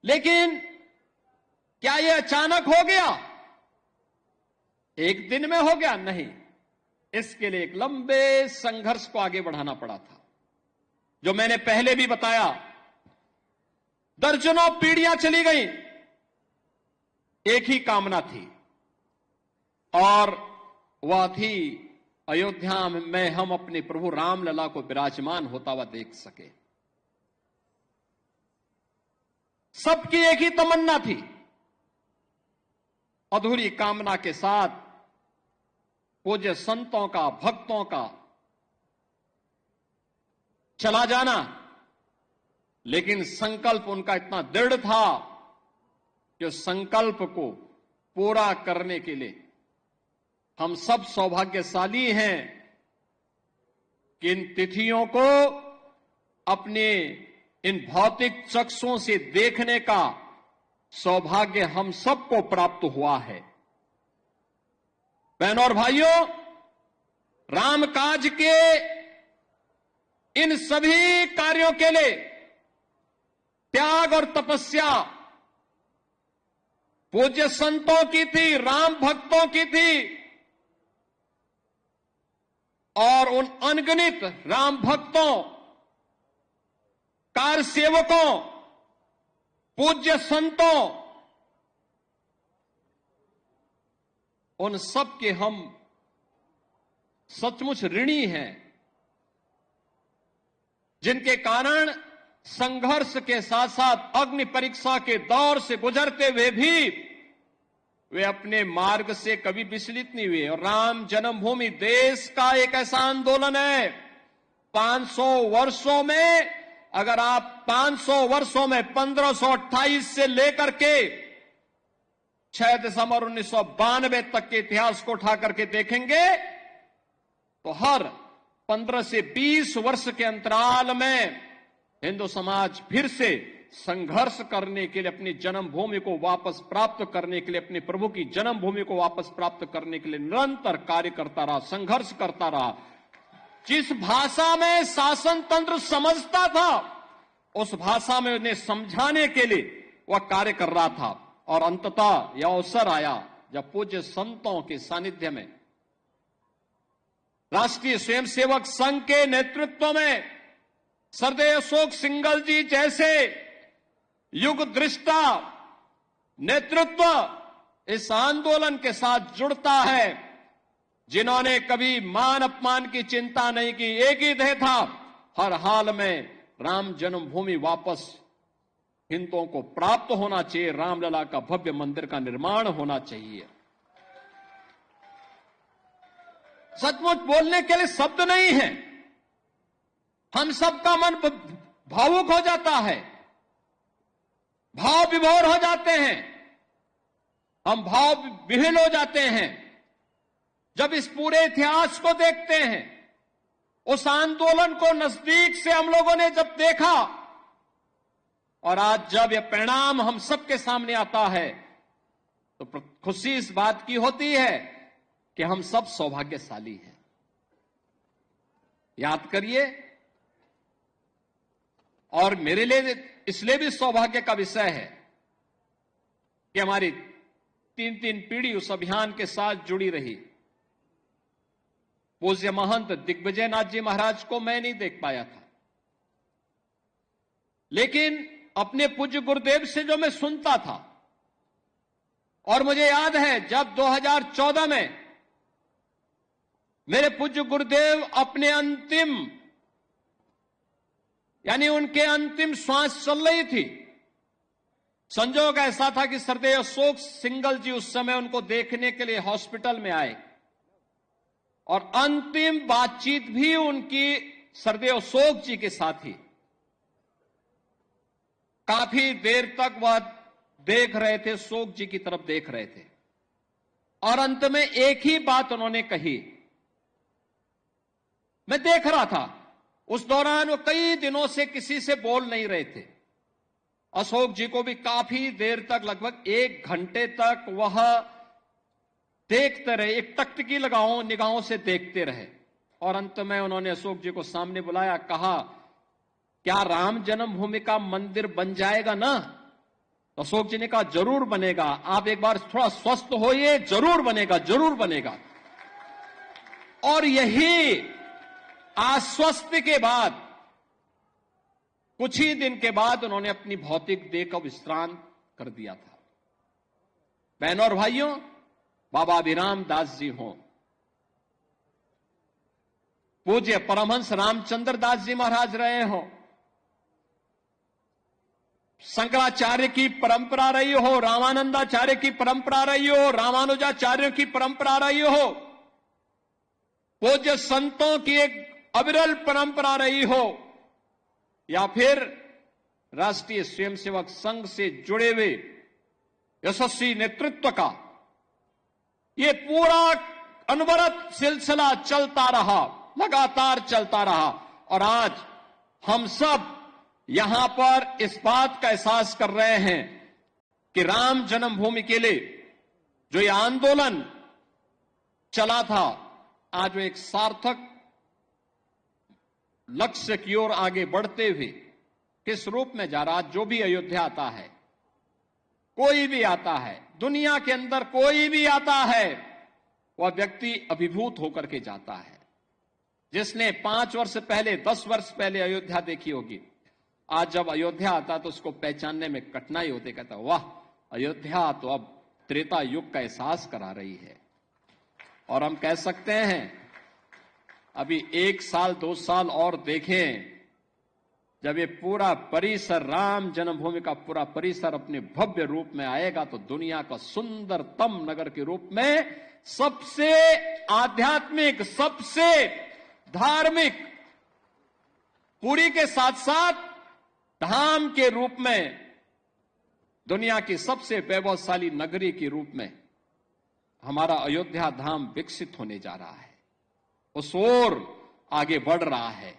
लेकिन क्या यह अचानक हो गया? एक दिन में हो गया? नहीं। इसके लिए एक लंबे संघर्ष को आगे बढ़ाना पड़ा था, जो मैंने पहले भी बताया। दर्जनों पीढ़ियां चली गई, एक ही कामना थी, और वह थी अयोध्या में हम अपने प्रभु रामलला को विराजमान होता हुआ देख सके। सबकी एक ही तमन्ना थी। अधूरी कामना के साथ पूज्य संतों का, भक्तों का चला जाना, लेकिन संकल्प उनका इतना दृढ़ था कि उस संकल्प को पूरा करने के लिए हम सब सौभाग्यशाली हैं कि इन तिथियों को अपने इन भौतिक चक्षुओं से देखने का सौभाग्य हम सबको प्राप्त हुआ है। बहनों और भाइयों, रामकाज के इन सभी कार्यों के लिए त्याग और तपस्या पूज्य संतों की थी, राम भक्तों की थी, और उन अनगिनत राम भक्तों, कार सेवकों, पूज्य संतों, उन सब के हम सचमुच ऋणी हैं, जिनके कारण संघर्ष के साथ साथ अग्नि परीक्षा के दौर से गुजरते हुए भी वे अपने मार्ग से कभी विचलित नहीं हुए। और राम जन्मभूमि देश का एक ऐसा आंदोलन है, 500 वर्षों में, अगर आप 500 वर्षों में 1528 से लेकर के 6 दिसंबर 1992 तक के इतिहास को उठा करके देखेंगे तो हर 15 से 20 वर्ष के अंतराल में हिंदू समाज फिर से संघर्ष करने के लिए, अपनी जन्मभूमि को वापस प्राप्त करने के लिए, अपने प्रभु की जन्मभूमि को वापस प्राप्त करने के लिए निरंतर कार्य करता रहा, संघर्ष करता रहा। जिस भाषा में शासन तंत्र समझता था, उस भाषा में उन्हें समझाने के लिए वह कार्य कर रहा था। और अंततः यह अवसर आया जब पूज्य संतों के सानिध्य में, राष्ट्रीय स्वयंसेवक संघ के नेतृत्व में सरदेव अशोक सिंघल जी जैसे युग दृष्टा नेतृत्व इस आंदोलन के साथ जुड़ता है, जिन्होंने कभी मान अपमान की चिंता नहीं की। एक ही ध्येय था, हर हाल में राम जन्मभूमि वापस हिंदुओं को प्राप्त होना चाहिए, रामलला का भव्य मंदिर का निर्माण होना चाहिए। सचमुच बोलने के लिए शब्द नहीं है, हम सबका मन भावुक हो जाता है, भाव विभोर हो जाते हैं, हम भाव विह्वल हो जाते हैं जब इस पूरे इतिहास को देखते हैं। उस आंदोलन को नजदीक से हम लोगों ने जब देखा, और आज जब यह परिणाम हम सबके सामने आता है, तो खुशी इस बात की होती है कि हम सब सौभाग्यशाली हैं। याद करिए, और मेरे लिए इसलिए भी सौभाग्य का विषय है कि हमारी 3 पीढ़ी उस अभियान के साथ जुड़ी रही। पूज्य महंत दिग्विजय नाथ जी महाराज को मैं नहीं देख पाया था, लेकिन अपने पूज्य गुरुदेव से जो मैं सुनता था, और मुझे याद है जब 2014 में मेरे पूज्य गुरुदेव अपने अंतिम, यानी उनके अंतिम श्वास चल रही थी, संजोग ऐसा था कि सरदेव अशोक सिंघल जी उस समय उनको देखने के लिए हॉस्पिटल में आए, और अंतिम बातचीत भी उनकी सरदेव अशोक जी के साथ ही। काफी देर तक वह देख रहे थे, अशोक जी की तरफ देख रहे थे, और अंत में एक ही बात उन्होंने कही। मैं देख रहा था, उस दौरान वो कई दिनों से किसी से बोल नहीं रहे थे। अशोक जी को भी काफी देर तक, लगभग 1 घंटे तक वह देखते रहे, एक टकटकी लगाओ निगाहों से देखते रहे, और अंत में उन्होंने अशोक जी को सामने बुलाया, कहा, क्या राम जन्मभूमि का मंदिर बन जाएगा ना? तो अशोक जी ने कहा जरूर बनेगा, आप एक बार थोड़ा स्वस्थ होइए, जरूर बनेगा, जरूर बनेगा। और यही आश्वस्त के बाद कुछ ही दिन के बाद उन्होंने अपनी भौतिक देह का विश्राम कर दिया था। बहनों और भाइयों, बाबा अभिराम दास जी हों, पूज्य परमहंस रामचंद्र दास जी महाराज रहे हों, शंकराचार्य की परंपरा रही हो, रामानंदाचार्य की परंपरा रही हो, रामानुजाचार्यों की परंपरा रही हो, पूज्य संतों की एक अविरल परंपरा रही हो, या फिर राष्ट्रीय स्वयंसेवक संघ से जुड़े हुए यशस्वी नेतृत्व का ये पूरा अनवरत सिलसिला चलता रहा, लगातार चलता रहा। और आज हम सब यहां पर इस बात का एहसास कर रहे हैं कि राम जन्मभूमि के लिए जो ये आंदोलन चला था, आज वो एक सार्थक लक्ष्य की ओर आगे बढ़ते हुए किस रूप में जा रहा। जो भी अयोध्या आता है, कोई भी आता है, दुनिया के अंदर कोई भी आता है, वह व्यक्ति अभिभूत होकर के जाता है। जिसने 5 वर्ष पहले, 10 वर्ष पहले अयोध्या देखी होगी, आज जब अयोध्या आता तो उसको पहचानने में कठिनाई होती, कहता वाह, अयोध्या तो अब त्रेता युग का एहसास करा रही है। और हम कह सकते हैं अभी 1 साल 2 साल और देखें, जब ये पूरा परिसर, राम जन्मभूमि का पूरा परिसर अपने भव्य रूप में आएगा तो दुनिया का सुंदरतम नगर के रूप में, सबसे आध्यात्मिक, सबसे धार्मिक, पुरी के साथ साथ धाम के रूप में, दुनिया की सबसे वैभवशाली नगरी के रूप में हमारा अयोध्या धाम विकसित होने जा रहा है, उस ओर आगे बढ़ रहा है।